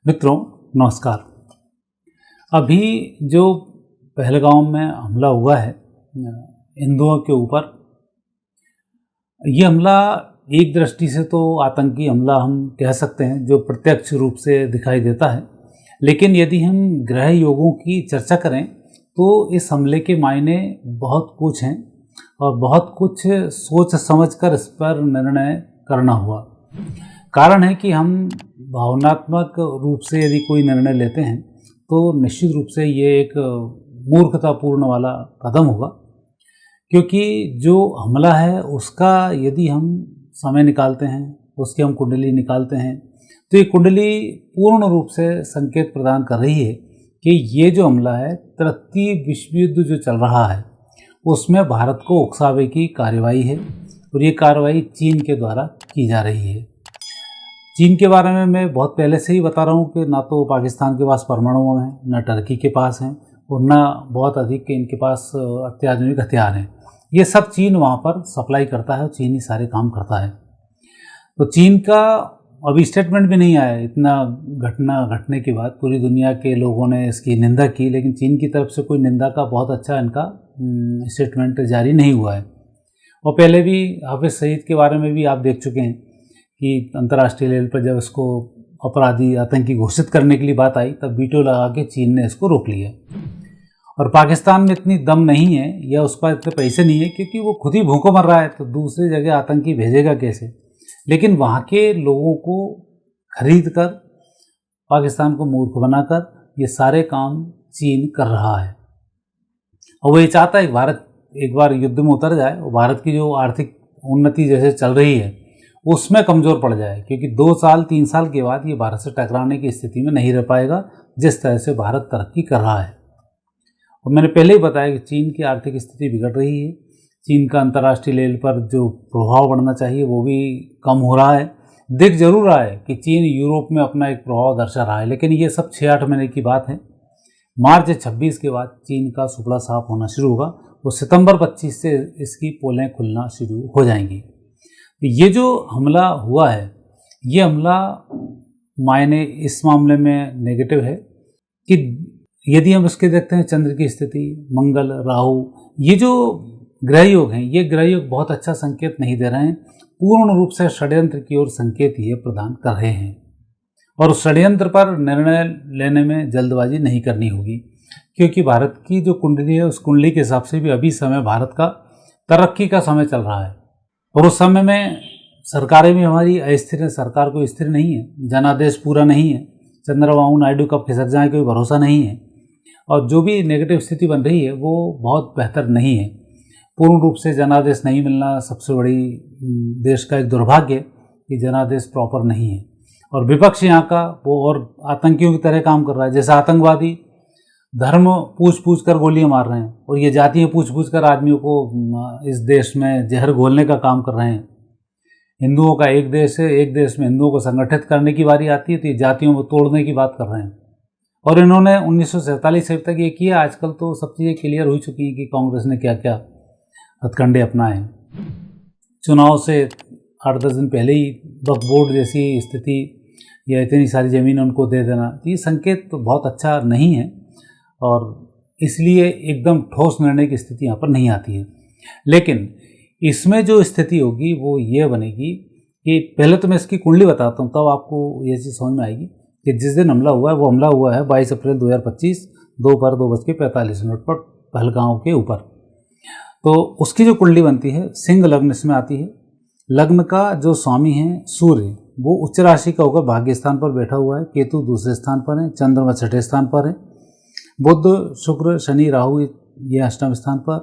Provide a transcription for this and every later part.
मित्रों नमस्कार। अभी जो पहलगाम में हमला हुआ है हिंदुओं के ऊपर, ये हमला एक दृष्टि से तो आतंकी हमला हम कह सकते हैं जो प्रत्यक्ष रूप से दिखाई देता है। लेकिन यदि हम ग्रह योगों की चर्चा करें तो इस हमले के मायने बहुत कुछ हैं और बहुत कुछ सोच समझकर इस पर निर्णय करना हुआ। कारण है कि हम भावनात्मक रूप से यदि कोई निर्णय लेते हैं तो निश्चित रूप से ये एक मूर्खतापूर्ण वाला कदम होगा, क्योंकि जो हमला है उसका यदि हम समय निकालते हैं, उसकी हम कुंडली निकालते हैं, तो ये कुंडली पूर्ण रूप से संकेत प्रदान कर रही है कि ये जो हमला है तृतीय विश्व युद्ध जो चल रहा है उसमें भारत को उकसावे की कार्यवाही है और ये कार्रवाई चीन के द्वारा की जा रही है। चीन के बारे में मैं बहुत पहले से ही बता रहा हूँ कि ना तो पाकिस्तान के पास परमाणु है, ना टर्की के पास हैं और ना बहुत अधिक के इनके पास अत्याधुनिक हथियार हैं। ये सब चीन वहाँ पर सप्लाई करता है और चीन ही सारे काम करता है। तो चीन का अभी स्टेटमेंट भी नहीं आया। इतना घटना घटने के बाद पूरी दुनिया के लोगों ने इसकी निंदा की, लेकिन चीन की तरफ से कोई निंदा का बहुत अच्छा इनका स्टेटमेंट जारी नहीं हुआ है। और पहले भी हाफिज़ सईद के बारे में भी आप देख चुके हैं कि अंतर्राष्ट्रीय लेवल पर जब इसको अपराधी आतंकी घोषित करने के लिए बात आई तब वीटो लगा के चीन ने इसको रोक लिया। और पाकिस्तान में इतनी दम नहीं है या उस पर इतने पैसे नहीं है, क्योंकि वो खुद ही भूखों मर रहा है तो दूसरी जगह आतंकी भेजेगा कैसे। लेकिन वहाँ के लोगों को खरीद कर पाकिस्तान को मूर्ख बनाकर ये सारे काम चीन कर रहा है। और वो ये चाहता है कि भारत एक बार युद्ध में उतर जाए और भारत की जो आर्थिक उन्नति जैसे चल रही है उसमें कमज़ोर पड़ जाए, क्योंकि 2 साल 3 साल के बाद ये भारत से टकराने की स्थिति में नहीं रह पाएगा जिस तरह से भारत तरक्की कर रहा है। और मैंने पहले ही बताया कि चीन की आर्थिक स्थिति बिगड़ रही है। चीन का अंतर्राष्ट्रीय लेवल पर जो प्रभाव बढ़ना चाहिए वो भी कम हो रहा है। दिख जरूर रहा है कि चीन यूरोप में अपना एक प्रभाव दर्शा रहा है, लेकिन ये सब 6-8 महीने की बात है। मार्च 26 के बाद चीन का सुपड़ा साफ होना शुरू होगा, वो सितंबर 25 से इसकी पोलें खुलना शुरू हो जाएंगी। ये जो हमला हुआ है ये हमला मायने इस मामले में नेगेटिव है कि यदि हम इसके देखते हैं चंद्र की स्थिति, मंगल, राहु, ये जो ग्रह योग हैं ये ग्रह योग बहुत अच्छा संकेत नहीं दे रहे हैं। पूर्ण रूप से षड्यंत्र की ओर संकेत ये प्रदान कर रहे हैं और उस षड्यंत्र पर निर्णय लेने में जल्दबाजी नहीं करनी होगी, क्योंकि भारत की जो कुंडली है उस कुंडली के हिसाब से भी अभी समय भारत का तरक्की का समय चल रहा है और उस समय में सरकारें भी हमारी अस्थिर है, सरकार कोई स्थिर नहीं है, जनादेश पूरा नहीं है, चंद्रबाबू नायडू कब खिसक जाए कोई भरोसा नहीं है और जो भी नेगेटिव स्थिति बन रही है वो बहुत बेहतर नहीं है। पूर्ण रूप से जनादेश नहीं मिलना सबसे बड़ी देश का एक दुर्भाग्य है कि जनादेश प्रॉपर नहीं है और विपक्ष यहाँ का वो और आतंकियों की तरह काम कर रहा है। जैसे आतंकवादी धर्म पूछ कर गोलियां मार रहे हैं और ये जातियां पूछ कर आदमियों को इस देश में जहर घोलने का काम कर रहे हैं। हिंदुओं का एक देश है, एक देश में हिंदुओं को संगठित करने की बारी आती है तो ये जातियों को तोड़ने की बात कर रहे हैं। और इन्होंने 1947 से तक ये किया। आजकल तो सब चीज़ें क्लियर हो चुकी हैं कि कांग्रेस ने क्या क्या हथकंडे अपनाए हैं। चुनाव से 8-10 दिन पहले ही वक्फ बोर्ड जैसी स्थिति या इतनी सारी ज़मीन उनको दे देना, तो ये संकेत तो बहुत अच्छा नहीं है और इसलिए एकदम ठोस निर्णय की स्थिति यहाँ पर नहीं आती है। लेकिन इसमें जो स्थिति होगी वो ये बनेगी कि पहले तो मैं इसकी कुंडली बताता हूँ तब आपको ये चीज़ समझ में आएगी कि जिस दिन हमला हुआ है वो हमला हुआ है 22 अप्रैल 2025 दोपहर 2:45 पर पहलगांव के ऊपर। तो उसकी जो कुंडली बनती है सिंह लग्न इसमें आती है। लग्न का जो स्वामी है सूर्य वो उच्च राशि का होकर भाग्य स्थान पर बैठा हुआ है, केतु दूसरे स्थान पर है, चंद्रमा छठे स्थान पर है, बुध शुक्र शनि राहु ये अष्टम स्थान पर,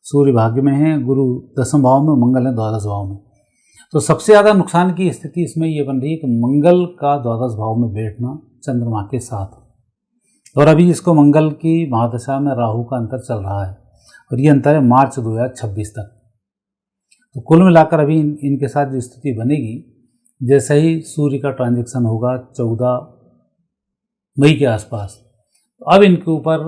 सूर्य भाग्य में है, गुरु 10वें भाव में, मंगल है 12वें भाव में। तो सबसे ज़्यादा नुकसान की स्थिति इसमें ये बन रही है कि मंगल का 12वें भाव में बैठना चंद्रमा के साथ। और अभी इसको मंगल की महादशा में राहु का अंतर चल रहा है और ये अंतर है मार्च 2026 तक। तो कुल मिलाकर अभी इनके साथ जो स्थिति बनेगी, जैसे ही सूर्य का ट्रांजिशन होगा 14 मई के आसपास, अब इनके ऊपर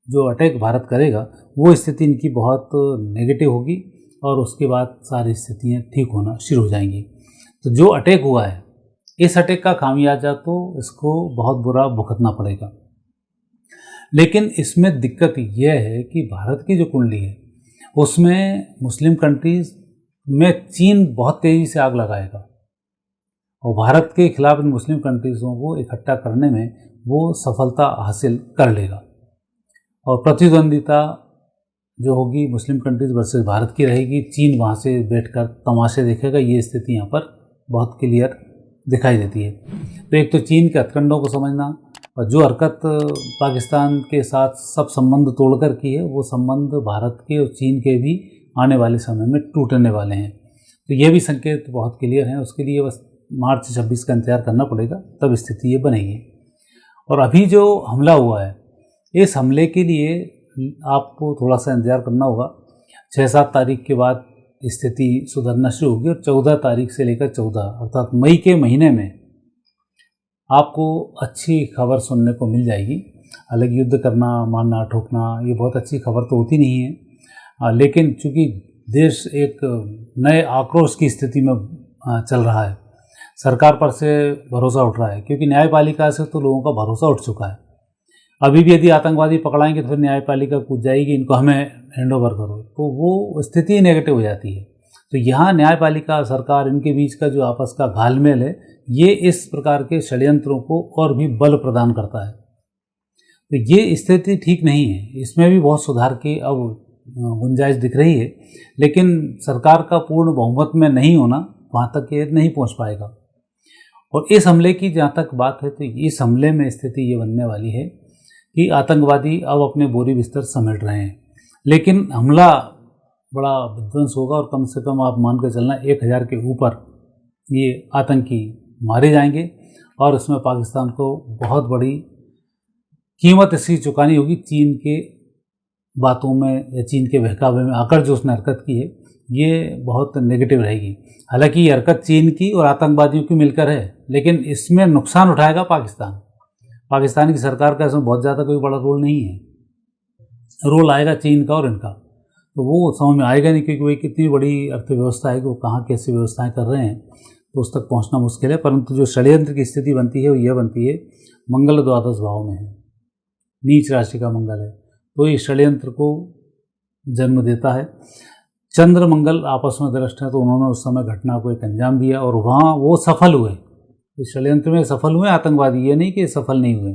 जो अटैक भारत करेगा वो स्थिति इनकी बहुत नेगेटिव होगी और उसके बाद सारी स्थितियाँ ठीक होना शुरू हो जाएंगी। तो जो अटैक हुआ है इस अटैक का खामियाजा तो इसको बहुत बुरा भुगतना पड़ेगा। लेकिन इसमें दिक्कत यह है कि भारत की जो कुंडली है उसमें मुस्लिम कंट्रीज में चीन बहुत तेज़ी से आग लगाएगा और भारत के खिलाफ इन मुस्लिम कंट्रीज़ों को इकट्ठा करने में वो सफलता हासिल कर लेगा और प्रतिद्वंदिता जो होगी मुस्लिम कंट्रीज वर्सेस भारत की रहेगी। चीन वहाँ से बैठकर तमाशे देखेगा। ये स्थिति यहाँ पर बहुत क्लियर दिखाई देती है। तो एक तो चीन के हथकंडों को समझना और जो हरकत पाकिस्तान के साथ सब संबंध तोड़कर की है वो संबंध भारत के और चीन के भी आने वाले समय में टूटने वाले हैं। तो ये भी संकेत बहुत क्लियर हैं। उसके लिए बस मार्च 26 का इंतजार करना पड़ेगा, तब स्थिति ये बनेगी। और अभी जो हमला हुआ है इस हमले के लिए आपको थोड़ा सा इंतजार करना होगा। 6-7 तारीख के बाद स्थिति सुधरना शुरू होगी और 14 तारीख से लेकर 14 अर्थात मई के महीने में आपको अच्छी खबर सुनने को मिल जाएगी। हालांकि युद्ध करना, मारना, ठोकना ये बहुत अच्छी खबर तो होती नहीं है, लेकिन चूँकि देश एक नए आक्रोश की स्थिति में चल रहा है, सरकार पर से भरोसा उठ रहा है क्योंकि न्यायपालिका से तो लोगों का भरोसा उठ चुका है। अभी भी यदि आतंकवादी पकड़ाएंगे तो फिर न्यायपालिका कूद जाएगी, इनको हमें हैंडओवर करो, तो वो स्थिति नेगेटिव हो जाती है। तो यहाँ न्यायपालिका सरकार इनके बीच का जो आपस का घालमेल है ये इस प्रकार के षड्यंत्रों को और भी बल प्रदान करता है। तो ये स्थिति ठीक नहीं है, इसमें भी बहुत सुधार की अब गुंजाइश दिख रही है, लेकिन सरकार का पूर्ण बहुमत में नहीं होना वहाँ तक ये नहीं पहुँच पाएगा। और इस हमले की जहाँ तक बात है तो इस हमले में स्थिति ये बनने वाली है कि आतंकवादी अब अपने बोरी बिस्तर समेट रहे हैं, लेकिन हमला बड़ा विध्वंस होगा और कम से कम आप मान के चलना 1000 के ऊपर ये आतंकी मारे जाएंगे और उसमें पाकिस्तान को बहुत बड़ी कीमत इसकी चुकानी होगी। चीन के बातों में या चीन के बहकावे में आकर जो उसने हरकत की है ये बहुत नेगेटिव रहेगी। हालांकि ये हरकत चीन की और आतंकवादियों की मिलकर है, लेकिन इसमें नुकसान उठाएगा पाकिस्तान। पाकिस्तान की सरकार का इसमें बहुत ज़्यादा कोई बड़ा रोल नहीं है, रोल आएगा चीन का और इनका। तो वो समझ में आएगा नहीं क्योंकि वही कितनी बड़ी अर्थव्यवस्था है कि वो कहाँ कैसी व्यवस्थाएं कर रहे हैं, तो उस तक पहुँचना मुश्किल है। परंतु जो षड्यंत्र की स्थिति बनती है वो यह बनती है, मंगल द्वादश भाव में है, नीच राशि का मंगल है, तो ये षड्यंत्र को जन्म देता है। चंद्र मंगल आपस में दृष्ट हैं, तो उन्होंने उस समय घटना को एक अंजाम दिया और वहाँ वो सफल हुए, इस षड्यंत्र में सफल हुए आतंकवादी, ये नहीं कि सफल नहीं हुए।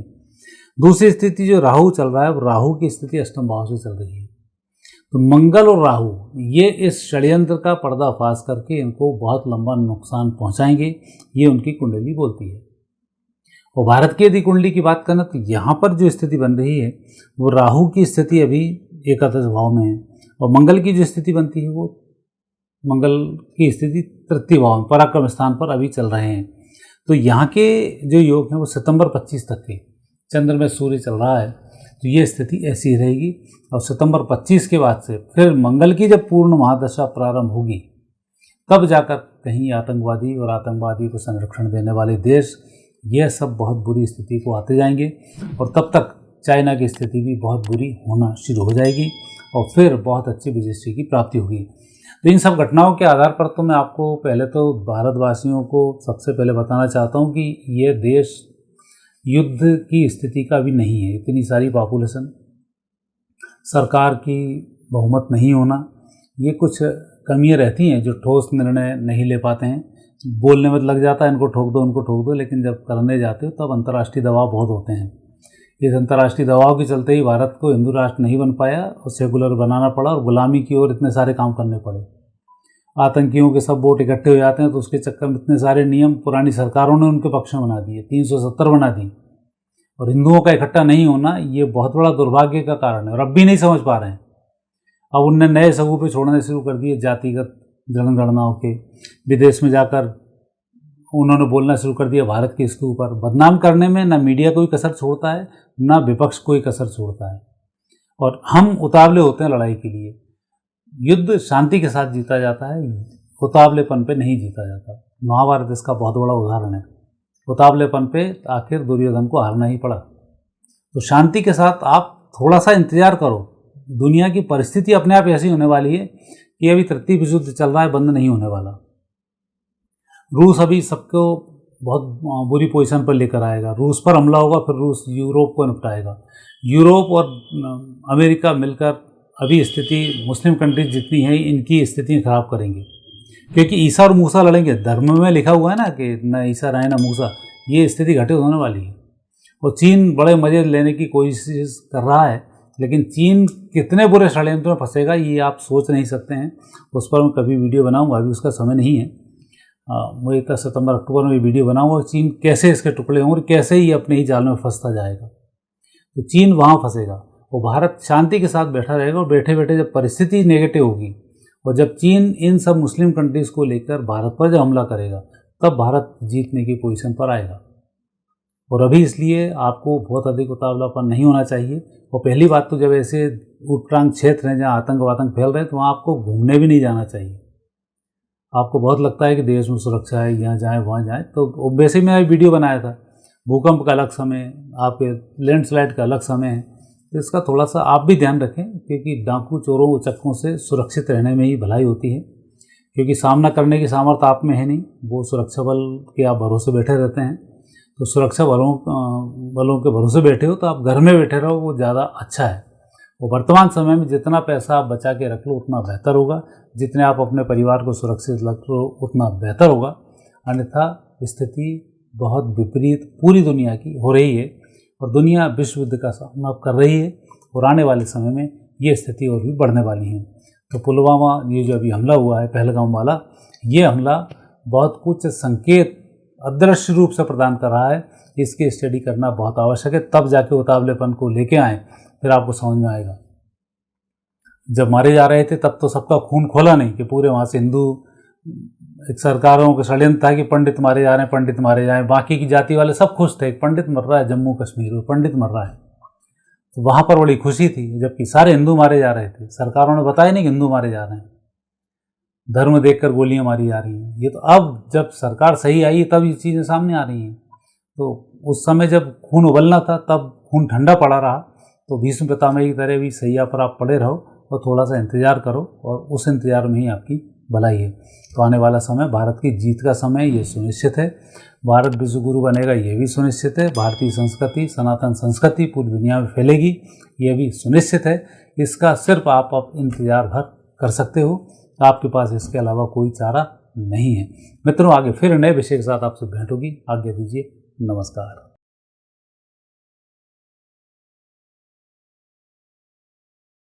दूसरी स्थिति जो राहु चल रहा है, राहु की स्थिति अष्टम भाव से चल रही है, तो मंगल और राहु ये इस षड्यंत्र का पर्दाफाश करके इनको बहुत लंबा नुकसान पहुंचाएंगे, ये उनकी कुंडली बोलती है। और भारत की यदि कुंडली की बात करें तो यहाँ पर जो स्थिति बन रही है वो राहु की स्थिति अभी एकादश भाव में है और मंगल की जो स्थिति बनती है वो मंगल की स्थिति तृतीय भाव में पराक्रम स्थान पर अभी चल रहे हैं। तो यहाँ के जो योग हैं वो सितंबर 25 तक के, चंद्र में सूर्य चल रहा है तो ये स्थिति ऐसी रहेगी। और सितंबर 25 के बाद से फिर मंगल की जब पूर्ण महादशा प्रारंभ होगी तब जाकर कहीं आतंकवादी और आतंकवादी को संरक्षण देने वाले देश यह सब बहुत बुरी स्थिति को आते जाएंगे और तब तक चाइना की स्थिति भी बहुत बुरी होना शुरू हो जाएगी और फिर बहुत अच्छी विजयश्री की प्राप्ति होगी। तो इन सब घटनाओं के आधार पर तो मैं आपको पहले तो भारतवासियों को सबसे पहले बताना चाहता हूँ कि ये देश युद्ध की स्थिति का भी नहीं है। इतनी सारी पॉपुलेशन, सरकार की बहुमत नहीं होना, ये कुछ कमियां रहती हैं जो ठोस निर्णय नहीं ले पाते हैं। बोलने में लग जाता है इनको ठोक दो उनको ठोक दो, लेकिन जब करने जाते हो तब अंतर्राष्ट्रीय दबाव बहुत होते हैं। इस अंतर्राष्ट्रीय दबाव के चलते ही भारत को हिंदू राष्ट्र नहीं बन पाया और सेकुलर बनाना पड़ा और गुलामी की ओर इतने सारे काम करने पड़े। आतंकियों के सब वोट इकट्ठे हो जाते हैं तो उसके चक्कर में इतने सारे नियम पुरानी सरकारों ने उनके पक्ष में बना दिए, 370 बना दी, और हिंदुओं का इकट्ठा नहीं होना ये बहुत बड़ा दुर्भाग्य का कारण है और अब भी नहीं समझ पा रहे हैं। अब उनने नए सगुफे छोड़ने शुरू कर दिए जातिगत जनगणनाओं के, विदेश में जाकर उन्होंने बोलना शुरू कर दिया भारत के इसके ऊपर। बदनाम करने में ना मीडिया कोई कसर छोड़ता है ना विपक्ष कोई कसर छोड़ता है और हम उतावले होते हैं लड़ाई के लिए। युद्ध शांति के साथ जीता जाता है, उतावलेपन पे नहीं जीता जाता। महाभारत इसका बहुत बड़ा उदाहरण है। उतावलेपन पे आखिर दुर्योधन को हारना ही पड़ा। तो शांति के साथ आप थोड़ा सा इंतजार करो, दुनिया की परिस्थिति अपने आप ऐसी होने वाली है कि अभी तृतीय विश्व युद्ध चल रहा है, बंद नहीं होने वाला। रूस अभी सबको बहुत बुरी पोजीशन पर लेकर आएगा। रूस पर हमला होगा, फिर रूस यूरोप को निपटाएगा। यूरोप और अमेरिका मिलकर अभी स्थिति मुस्लिम कंट्रीज जितनी है इनकी स्थिति खराब करेंगे, क्योंकि ईसा और मूसा लड़ेंगे। धर्म में लिखा हुआ है ना कि न ईसा रहे न मूसा, ये स्थिति घटित होने वाली है। और चीन बड़े मज़े लेने की कोशिश कर रहा है, लेकिन चीन कितने बुरे षड्यंत्रों में फंसेगा ये आप सोच नहीं सकते हैं। उस पर मैं कभी वीडियो बनाऊंगा, अभी उसका समय नहीं है। मुझे 10 सितंबर अक्टूबर में वीडियो बनाऊंगा चीन कैसे इसके टुकड़े होंगे और कैसे ही अपने ही जाल में फंसता जाएगा। तो चीन वहाँ फंसेगा और भारत शांति के साथ बैठा रहेगा। और बैठे बैठे जब परिस्थिति नेगेटिव होगी और जब चीन इन सब मुस्लिम कंट्रीज़ को लेकर भारत पर जब हमला करेगा, तब भारत जीतने की पोजीशन पर आएगा। और अभी इसलिए आपको बहुत अधिक उतावलापन नहीं होना चाहिए। और पहली बात तो जब ऐसे ऊटपटांग क्षेत्र हैं जहाँ आतंक फैल रहे हैं, तो वहाँ आपको घूमने भी नहीं जाना चाहिए। आपको बहुत लगता है कि देश में सुरक्षा है, यहाँ जाएँ वहाँ जाएँ, तो वैसे ही मैं वीडियो बनाया था। भूकंप का अलग समय, आपके लैंडस्लाइड का अलग समय है, तो इसका थोड़ा सा आप भी ध्यान रखें, क्योंकि डाकू चोरों चक्कों से सुरक्षित रहने में ही भलाई होती है। क्योंकि सामना करने की सामर्थ्य आप में है नहीं, वो सुरक्षा बल के आप भरोसे बैठे रहते हैं। तो सुरक्षा बलों के भरोसे बैठे हो तो आप घर में बैठे रहो, वो ज़्यादा अच्छा है। वो वर्तमान समय में जितना पैसा आप बचा के रख लो उतना बेहतर होगा, जितने आप अपने परिवार को सुरक्षित रख लो उतना बेहतर होगा। अन्यथा स्थिति बहुत विपरीत पूरी दुनिया की हो रही है और दुनिया विश्व युद्ध का सामना कर रही है और आने वाले समय में ये स्थिति और भी बढ़ने वाली है। तो पुलवामा ये जो अभी हमला हुआ है पहलगाम वाला, ये हमला बहुत कुछ संकेत अदृश्य रूप से प्रदान कर रहा है। इसकी स्टडी करना बहुत आवश्यक है, तब जाके उतावलेपन को लेके आए, फिर आपको समझ में आएगा। जब मारे जा रहे थे तब तो सबका खून खोला नहीं कि पूरे वहाँ से हिंदू एक सरकारों का षड्यंत्र था कि पंडित मारे जा रहे हैं, पंडित मारे जा रहे हैं। बाकी की जाति वाले सब खुश थे, एक पंडित मर रहा है जम्मू कश्मीर में, पंडित मर रहा है, तो वहाँ पर बड़ी खुशी थी। जबकि सारे हिंदू मारे जा रहे थे, सरकारों ने बताया नहीं कि हिंदू मारे जा रहे हैं, धर्म देखकर गोलियां मारी जा रही हैं। ये तो अब जब सरकार सही आई तब ये चीज़ें सामने आ रही हैं। तो उस समय जब खून उबलना था तब खून ठंडा पड़ा रहा। तो भीष्म पितामह की तरह भी सैया पर आप पड़े रहो और थोड़ा सा इंतजार करो, और उस इंतजार में ही आपकी भलाई है। तो आने वाला समय भारत की जीत का समय, ये सुनिश्चित है। भारत विश्व गुरु बनेगा, ये भी सुनिश्चित है। भारतीय संस्कृति, सनातन संस्कृति पूरी दुनिया में फैलेगी, ये भी सुनिश्चित है। इसका सिर्फ आप इंतजार भर कर सकते हो, आपके पास इसके अलावा कोई चारा नहीं है। मित्रों, आगे फिर नए विषय के साथ आपसे भेंट होगी। आज्ञा दीजिए, नमस्कार।